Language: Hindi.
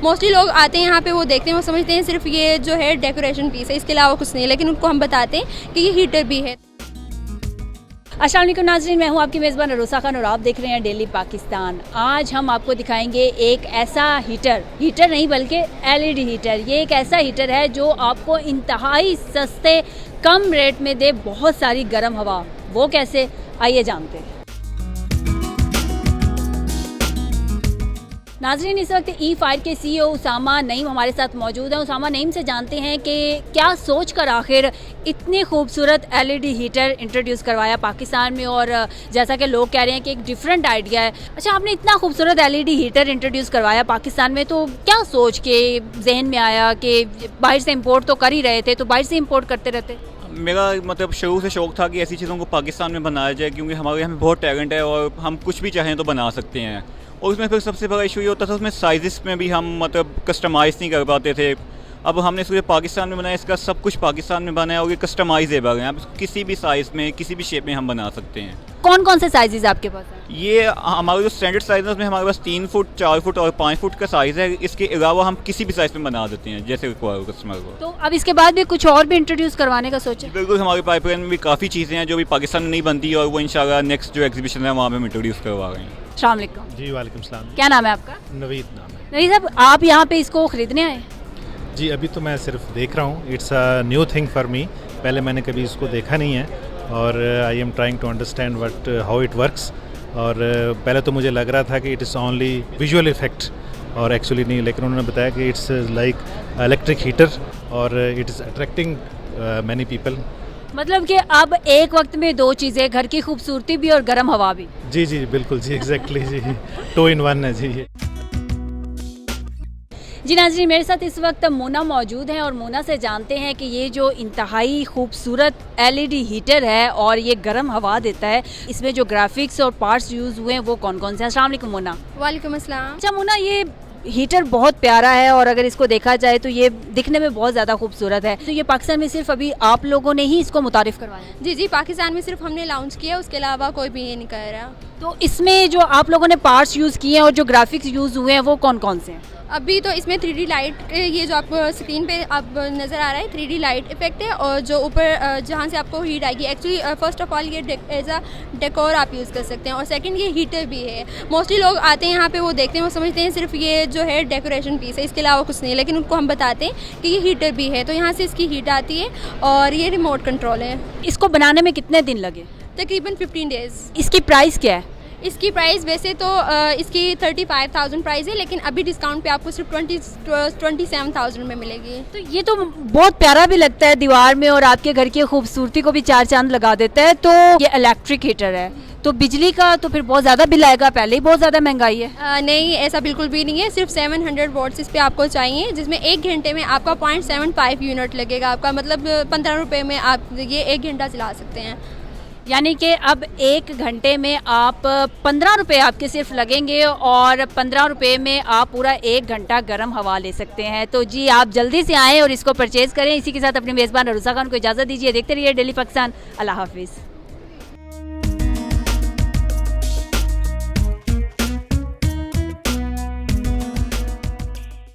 मोस्टली लोग आते हैं यहाँ पे, वो देखते हैं, वो समझते हैं सिर्फ ये जो है डेकोरेशन पीस है, इसके अलावा कुछ नहीं है, लेकिन उनको हम बताते हैं कि ये हीटर भी है। अस्सलाम वालेकुम नाज़रीन, मैं हूँ आपकी मेज़बान अरोसा खान और आप देख रहे हैं डेली पाकिस्तान। आज हम आपको दिखाएंगे एक ऐसा हीटर नहीं बल्कि LED हीटर। ये एक ऐसा हीटर है जो आपको इंतहाई सस्ते कम रेट में दे बहुत सारी गर्म हवा। वो कैसे, आइए जानते हैं। नाज़रीन, इस वक्त E-फायर के CEO उसामा नईम हमारे साथ मौजूद हैं। उसामा नईम से जानते हैं कि क्या सोच कर आखिर इतनी खूबसूरत LED हीटर इंट्रोड्यूस करवाया पाकिस्तान में, और जैसा कि लोग कह रहे हैं कि एक डिफरेंट आइडिया है। अच्छा, आपने इतना खूबसूरत LED हीटर इंट्रोड्यूस करवाया पाकिस्तान में, तो क्या सोच के जहन में आया कि बाहर से इम्पोर्ट तो कर ही रहे थे, तो बाहर से इम्पोर्ट करते रहते? मेरा मतलब शुरू से शौक़ था कि ऐसी चीज़ों को पाकिस्तान में बनाया जाए, क्योंकि हमारे यहाँ बहुत टैलेंट है और हम कुछ भी चाहें तो बना सकते हैं। और उसमें फिर सबसे बड़ा इशू ये होता था, उसमें साइज़ में भी हम मतलब कस्टमाइज़ नहीं कर पाते थे। अब हमने इसको पाकिस्तान में बनाया, इसका सब कुछ पाकिस्तान में बनाया और ये कस्टमाइजेबल है। आप किसी भी साइज़ में, किसी भी शेप में हम बना सकते हैं। कौन कौन से साइजेस आपके पास हैं? ये हमारे जो स्टैंडर्ड साइज़ है उसमें हमारे पास 3 फुट, 4 फुट और 5 फुट का साइज़ है। इसके अलावा हम किसी भी साइज़ में बना देते हैं जैसे रिक्वायर हो कस्टमर को। तो अब इसके बाद भी कुछ और भी इंट्रोड्यूस करवाने का सोचा? बिल्कुल, हमारे पाइपलाइन में भी काफ़ी चीज़ें हैं जो भी पाकिस्तान में नहीं बनती, और वो इंशाल्लाह नेक्स्ट जो एग्जीबिशन है वहाँ पे हम इंट्रोड्यूस करवा रहे हैं। अस्सलाम वालेकुम। जी वालेकुम सलाम। क्या नाम है आपका? नवीद नाम है। नवीद साहब, आप यहाँ पे इसको खरीदने आए? जी, अभी तो मैं सिर्फ देख रहा हूँ। It's a new thing for me. पहले मैंने कभी इसको देखा नहीं है और I am trying to understand what how it works. और पहले तो मुझे लग रहा था कि it is only visual effect, और एक्चुअली नहीं, लेकिन उन्होंने बताया कि इट्स लाइक इलेक्ट्रिक हीटर और it is attracting many people. मतलब कि अब एक वक्त में दो चीज़ें, घर की खूबसूरती भी और गर्म हवा भी। जी जी बिल्कुल जी, एग्जैक्टली जी, 2 in 1 है जी। जी नाज़रीन, मेरे साथ इस वक्त मोना मौजूद हैं और मोना से जानते हैं कि ये जो इंतहाई खूबसूरत LED हीटर है और ये गर्म हवा देता है, इसमें जो ग्राफिक्स और पार्ट्स यूज़ हुए हैं वो कौन कौन से हैं? अस्सलाम वालेकुम मोना। वालेकुम अस्सलाम। अच्छा मोना, ये हीटर बहुत प्यारा है और अगर इसको देखा जाए तो ये दिखने में बहुत ज़्यादा खूबसूरत है। तो ये पाकिस्तान में सिर्फ अभी आप लोगों ने ही इसको मुतारिफ करवाया? जी जी, पाकिस्तान में सिर्फ हमने लॉन्च किया, उसके अलावा कोई भी ये नहीं कर रहा। तो इसमें जो आप लोगों ने पार्ट्स यूज़ किए हैं और जो ग्राफिक्स यूज़ हुए हैं वो कौन कौन से हैं? अभी तो इसमें 3D लाइट, ये जो आपको स्क्रीन पे आप नज़र आ रहा है 3D लाइट इफेक्ट है, और जो ऊपर जहाँ से आपको हीट आएगी, एक्चुअली फर्स्ट ऑफ ऑल ये एज अ डेकोर आप यूज़ कर सकते हैं, और सेकंड ये हीटर भी है। मोस्टली लोग आते हैं यहाँ पे, वो देखते हैं, वो समझते हैं सिर्फ ये जो है डेकोरेशन पीस है, इसके अलावा कुछ नहीं है, लेकिन उनको हम बताते हैं कि ये हीटर भी है। तो यहाँ से इसकी हीट आती है और ये रिमोट कंट्रोल है। इसको बनाने में कितने दिन लगे? तकरीबन 15 डेज़। इसकी प्राइस क्या है? इसकी प्राइस वैसे तो इसकी 35,000 प्राइस है, लेकिन अभी डिस्काउंट पे आपको सिर्फ 27,000 में मिलेगी। तो ये तो बहुत प्यारा भी लगता है दीवार में, और आपके घर की खूबसूरती को भी 4 चांद लगा देता है। तो ये इलेक्ट्रिक हीटर है, तो बिजली का तो फिर बहुत ज़्यादा बिल आएगा, पहले ही बहुत ज़्यादा महंगाई है। नहीं, ऐसा बिल्कुल भी नहीं है। सिर्फ 700 वॉट्स इस पर आपको चाहिए, जिसमें 1 घंटे में आपका 0.75 यूनिट लगेगा। आपका मतलब 15 रुपये में आप ये 1 घंटा चला सकते हैं। यानी कि अब 1 घंटे में आप 15 रुपये आपके सिर्फ लगेंगे, और 15 रुपये में आप पूरा 1 घंटा गर्म हवा ले सकते हैं। तो जी आप जल्दी से आएँ और इसको परचेज़ करें। इसी के साथ अपनी मेज़बान अरोसा खान को इजाज़त दीजिए। देखते रहिए डेली पाकिस्तान। अल्लाह हाफिज़।